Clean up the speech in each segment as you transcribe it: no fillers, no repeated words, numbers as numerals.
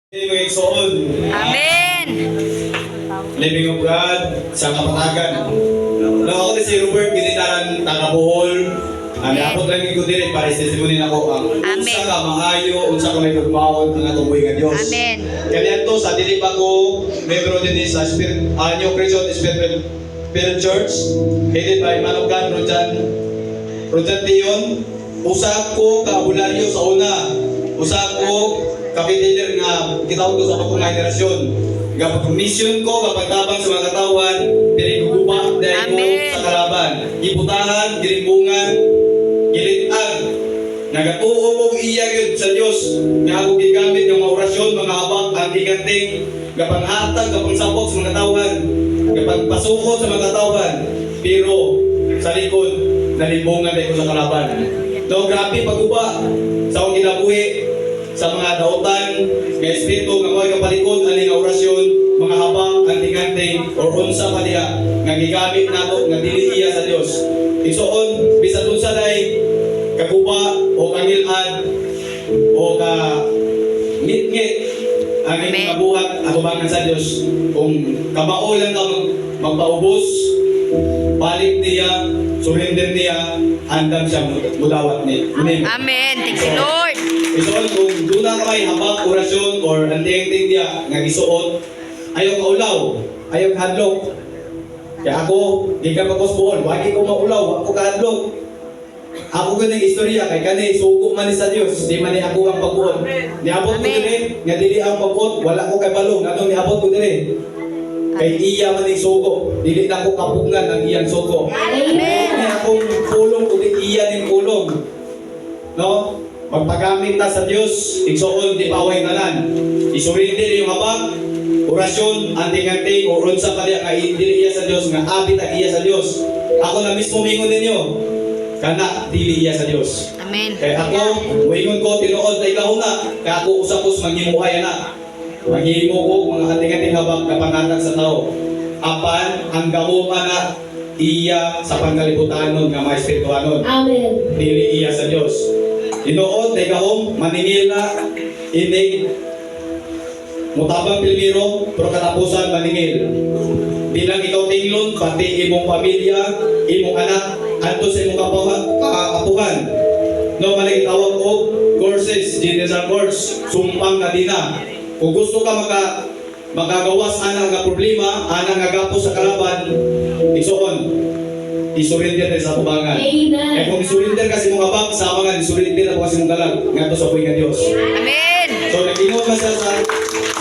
Igsoon. Amen. Living of God sa kapatagan. Ako ni si Robert ginitaran tagabuhol. Ang dapat lang ko dire para testimony nako ang unsa ka maayo, unsa ka may pagmawon ang atong buhi nga Dios. Amen. Kaniadto sa dili pa ko membro din sa Spirit New Christian Spirit Church headed by man of God Rojan Dion. Usa ko ka bularyo sa una. Usa ko kapitiler nga gitawag ko sa akong henerasyon. Kapag mission ko, kapag tabang sa mga katawan, pinigugupa dahil ko sa kalaban. Giputahan, gilimbungan, gilitag. Nagatuo ko iya yun sa Diyos. Nga ako gigamit ng mga orasyon, mga habak, ang giganting, kapag hatag, kapag sapok sa mga katawan, kapag pasukot sa mga katawan. Pero sa likod, nalimbungan dahil ko sa kalaban. No, grabe paguba sa akong kinabuhi, sa mga dautan, nga espiritu nga mga kapalikod, aning orasyon, mga habang, anting-anting, or unsa pa diya, nga gigamit nato, nga dili iya sa Dios. Igsoon, bisan unsa day kaguba o kangilad o ka ngit-ngit ang inyong kabuhat atubangan sa Dios. Kung kamao lang ka magpaubos, balik niya, surrender niya, andam siya mudawat ni. Amen. Thank you, Lord. Isuon kung doon na may habang orasyon or anting-anting diya nga gisuot, ayaw kaulaw, ayaw kahadlok. Kaya ako, di ka magkusbuon, wagi ko maulaw, ako kahadlok. Ako ganang istorya, kay kani, suko man sa Diyos, di man ni ako ang pagbuon. Niabot ko din nga dili ang pagbuon, wala ko kay balong, atong niabot ko din kay iya man ni suko, dili na ko kapungan ang iyang suko. Amen. Kaya akong pulong, kundi iya ning pulong. No? Magpagamit ta sa Dios, igsoon di paway tanan. Isurrender yung habang orasyon, anting-anting o unsa pa diya kay dili iya sa Dios nga abit ang iya sa Dios. Ako na mismo mingon ninyo kana dili iya sa Dios. Amen. Kay ako moingon ko tinuod tay kahuna, kay ako usapos maghimuhay na. Maghimo ko mga anting-anting habang kapangatag sa tao. Apan ang gahuma na iya sa pangalibutanon nga mga espirituanon. Amen. Dili iya sa Dios. Tinuod, tay kahong, maningil na, inig, mutabang pilmiro, pero katapusan maningil. Bilang ikaw tinglon, pati imong pamilya, imong anak, anto sa imong kapuhan. No, maling tawag o courses, general course, sumpang na dina. Kung gusto ka magagawas anang nga problema, anang nga gapo sa kalaban, igsoon, isurrender sa kubangan. Amen. Eh kung isurrender kasi mong abang, sama nga, isurrender ako kasi mong dalag. Nga to sa puwi nga Diyos. Amen. So, nag-ingot ka siya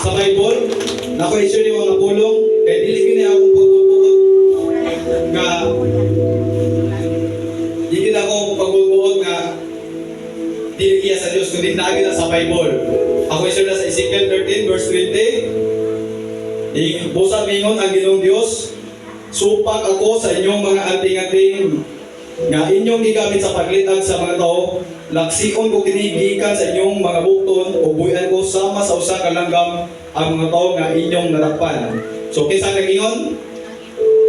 sa Bible, na ko issue ni mga pulong, kaya dili ko niya akong pagbubuot nga, dili na akong pagbubuot nga, dili iya sa Diyos, kundi naagin na sa Bible. Ako issue na sa Ezekiel 13, verse 20, busa mingon ang Ginoong Diyos, supak ako sa inyong mga anting-anting nga inyong gigamit sa paglitag sa mga tao, laksikon ko kinigikan sa inyong mga bukton o buyan ko sama sa usa ka langgam ang mga tao nga inyong narakpan. So kinsa nagingon?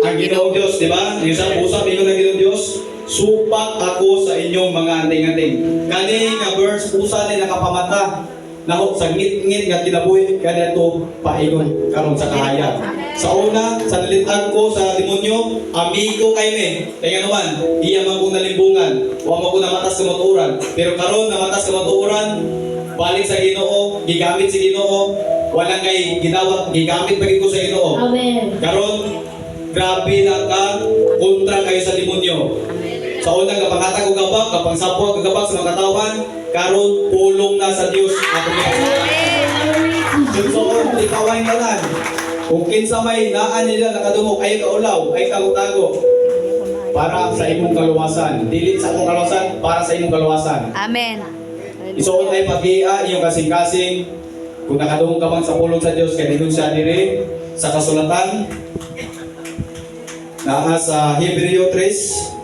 Ang Ginoong Dios, di ba? Yung sa pusa mingon ang Ginoong Dios, supak ako sa inyong mga anting-anting. Kani nga verse pusa ni nakapamata. Naho sa ngit-ngit nga kinabuhi kanito paingon karon sa kahayag. Sa una, sa nalitag ko sa demonyo, amigo kay me. Kaya naman, iya man kong nalimbungan, wa man ko namatas sa matuuran. Pero karon namatas sa matuuran, balik sa Ginoo, gigamit si Ginoo, walang kay ginawat, gigamit pa ko sa Ginoo. Amen. Karon, grabe na ka kontra kayo sa demonyo. Sa una, kapag hatag ko gabak, kapag sapo ko gabak sa mga katawan, karon pulong na sa Dios ako niya. So, ikawain ka lang. Kung kinsa may naan nila nakadungog ay kaulaw, ay tago-tago para sa imong kaluwasan. Dili sa akong kaluwasan, para sa imong kaluwasan. Amen. Isuon ay pag-ia iyong kasing-kasing. Kung nakadungog ka man sa pulong sa Dios, kaya dinun siya diri sa kasulatan. Naa sa Hebreo 3,